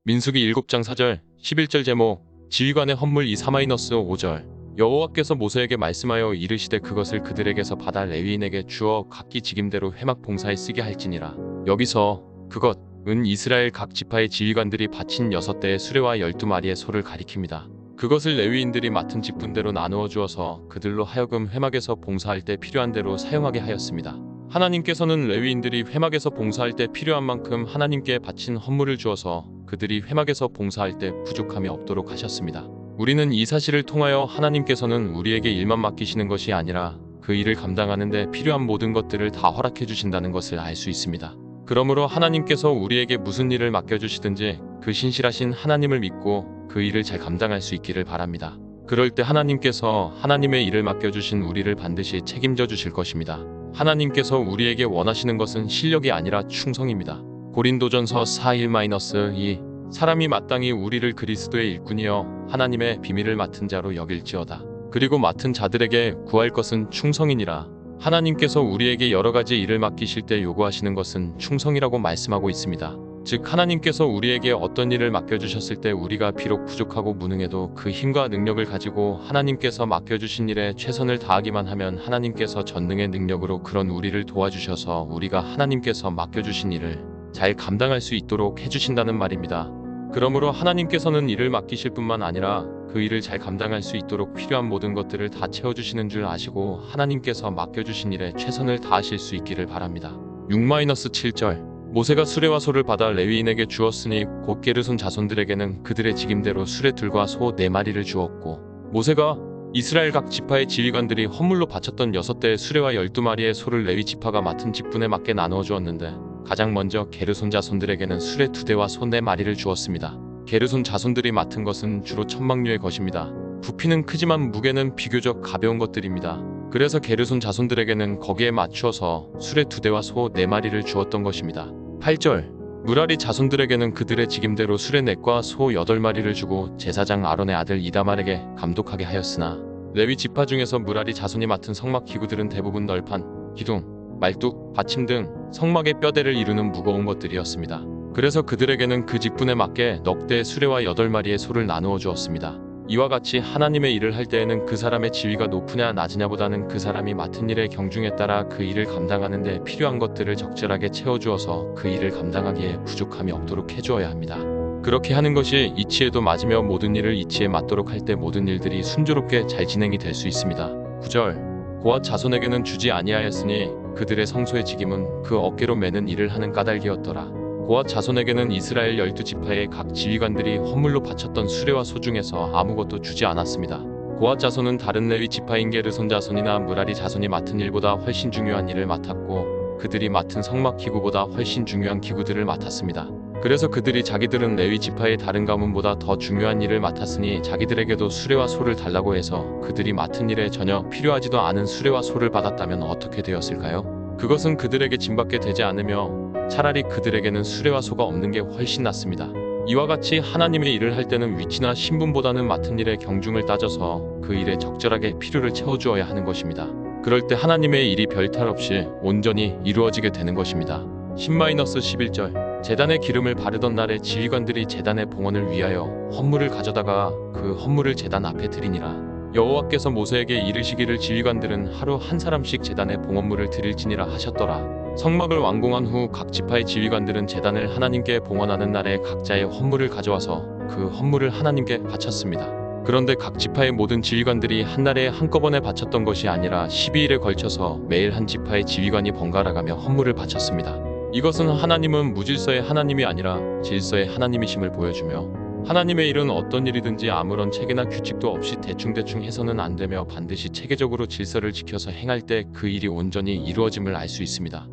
민수기 7장 4절 11절 제목 지휘관의 헌물 2-5절 여호와께서 모세에게 말씀하여 이르시되 그것을 그들에게서 받아 레위인에게 주어 각기 직임대로 회막 봉사에 쓰게 할지니라. 여기서 그것은 이스라엘 각 지파의 지휘관들이 바친 6대의 수레와 12마리의 소를 가리킵니다. 그것을 레위인들이 맡은 직분대로 나누어 주어서 그들로 하여금 회막에서 봉사할 때 필요한 대로 사용하게 하였습니다. 하나님께서는 레위인들이 회막에서 봉사할 때 필요한 만큼 하나님께 바친 헌물을 주어서 그들이 회막에서 봉사할 때 부족함이 없도록 하셨습니다. 우리는 이 사실을 통하여 하나님께서는 우리에게 일만 맡기시는 것이 아니라 그 일을 감당하는 데 필요한 모든 것들을 다 허락해 주신다는 것을 알 수 있습니다. 그러므로 하나님께서 우리에게 무슨 일을 맡겨주시든지 그 신실하신 하나님을 믿고 그 일을 잘 감당할 수 있기를 바랍니다. 그럴 때 하나님께서 하나님의 일을 맡겨주신 우리를 반드시 책임져 주실 것입니다. 하나님께서 우리에게 원하시는 것은 실력이 아니라 충성입니다. 고린도전서 4:1-2 사람이 마땅히 우리를 그리스도의 일꾼이여 하나님의 비밀을 맡은 자로 여길지어다. 그리고 맡은 자들에게 구할 것은 충성이니라. 하나님께서 우리에게 여러 가지 일을 맡기실 때 요구하시는 것은 충성이라고 말씀하고 있습니다. 즉 하나님께서 우리에게 어떤 일을 맡겨주셨을 때 우리가 비록 부족하고 무능해도 그 힘과 능력을 가지고 하나님께서 맡겨주신 일에 최선을 다하기만 하면 하나님께서 전능의 능력으로 그런 우리를 도와주셔서 우리가 하나님께서 맡겨주신 일을 잘 감당할 수 있도록 해주신다는 말입니다. 그러므로 하나님께서는 일을 맡기실 뿐만 아니라 그 일을 잘 감당할 수 있도록 필요한 모든 것들을 다 채워주시는 줄 아시고 하나님께서 맡겨주신 일에 최선을 다하실 수 있기를 바랍니다. 6-7절 모세가 수레와 소를 받아 레위인에게 주었으니 곧 게르손 자손들에게는 그들의 직임대로 수레들과 소 4마리를 주었고 모세가 이스라엘 각 지파의 지휘관들이 헌물로 바쳤던 6대의 수레와 12마리의 소를 레위 지파가 맡은 직분에 맞게 나누어 주었는데 가장 먼저 게르손 자손들에게는 수레 2대와 소 4마리를 주었습니다. 게르손 자손들이 맡은 것은 주로 천막류의 것입니다. 부피는 크지만 무게는 비교적 가벼운 것들입니다. 그래서 게르손 자손들에게는 거기에 맞추어서 수레 2대와 소 4마리를 주었던 것입니다. 8절 무라리 자손들에게는 그들의 직임대로 수레 4과 소 8마리를 주고 제사장 아론의 아들 이다말에게 감독하게 하였으나 레위 지파 중에서 무라리 자손이 맡은 성막 기구들은 대부분 널판, 기둥, 말뚝, 받침 등 성막의 뼈대를 이루는 무거운 것들이었습니다. 그래서 그들에게는 그 직분에 맞게 넉 대의 수레와 8마리의 소를 나누어 주었습니다. 이와 같이 하나님의 일을 할 때에는 그 사람의 지위가 높으냐 낮으냐보다는 그 사람이 맡은 일의 경중에 따라 그 일을 감당하는 데 필요한 것들을 적절하게 채워주어서 그 일을 감당하기에 부족함이 없도록 해주어야 합니다. 그렇게 하는 것이 이치에도 맞으며 모든 일을 이치에 맞도록 할 때 모든 일들이 순조롭게 잘 진행이 될 수 있습니다. 9절 고앗 자손에게는 주지 아니하였으니 그들의 성소의 직임은 그 어깨로 매는 일을 하는 까닭이었더라. 고앗 자손에게는 이스라엘 12지파의 각 지휘관들이 헌물로 바쳤던 수레와 소 중에서 아무것도 주지 않았습니다. 고앗 자손은 다른 레위 지파인 게르손 자손이나 무라리 자손이 맡은 일보다 훨씬 중요한 일을 맡았고 그들이 맡은 성막 기구보다 훨씬 중요한 기구들을 맡았습니다. 그래서 그들이 자기들은 레위 지파의 다른 가문보다 더 중요한 일을 맡았으니 자기들에게도 수레와 소를 달라고 해서 그들이 맡은 일에 전혀 필요하지도 않은 수레와 소를 받았다면 어떻게 되었을까요? 그것은 그들에게 짐받게 되지 않으며 차라리 그들에게는 수레와 소가 없는 게 훨씬 낫습니다. 이와 같이 하나님의 일을 할 때는 위치나 신분보다는 맡은 일의 경중을 따져서 그 일에 적절하게 필요를 채워주어야 하는 것입니다. 그럴 때 하나님의 일이 별탈 없이 온전히 이루어지게 되는 것입니다. 10-11절 제단에 기름을 바르던 날에 지휘관들이 제단의 봉헌을 위하여 헌물을 가져다가 그 헌물을 제단 앞에 드리니라. 여호와께서 모세에게 이르시기를 지휘관들은 하루 한 사람씩 제단에 봉헌물을 드릴지니라 하셨더라. 성막을 완공한 후 각 지파의 지휘관들은 제단을 하나님께 봉헌하는 날에 각자의 헌물을 가져와서 그 헌물을 하나님께 바쳤습니다. 그런데 각 지파의 모든 지휘관들이 한 날에 한꺼번에 바쳤던 것이 아니라 12일에 걸쳐서 매일 한 지파의 지휘관이 번갈아가며 헌물을 바쳤습니다. 이것은 하나님은 무질서의 하나님이 아니라 질서의 하나님이심을 보여주며 하나님의 일은 어떤 일이든지 아무런 체계나 규칙도 없이 대충대충 해서는 안 되며 반드시 체계적으로 질서를 지켜서 행할 때 그 일이 온전히 이루어짐을 알 수 있습니다.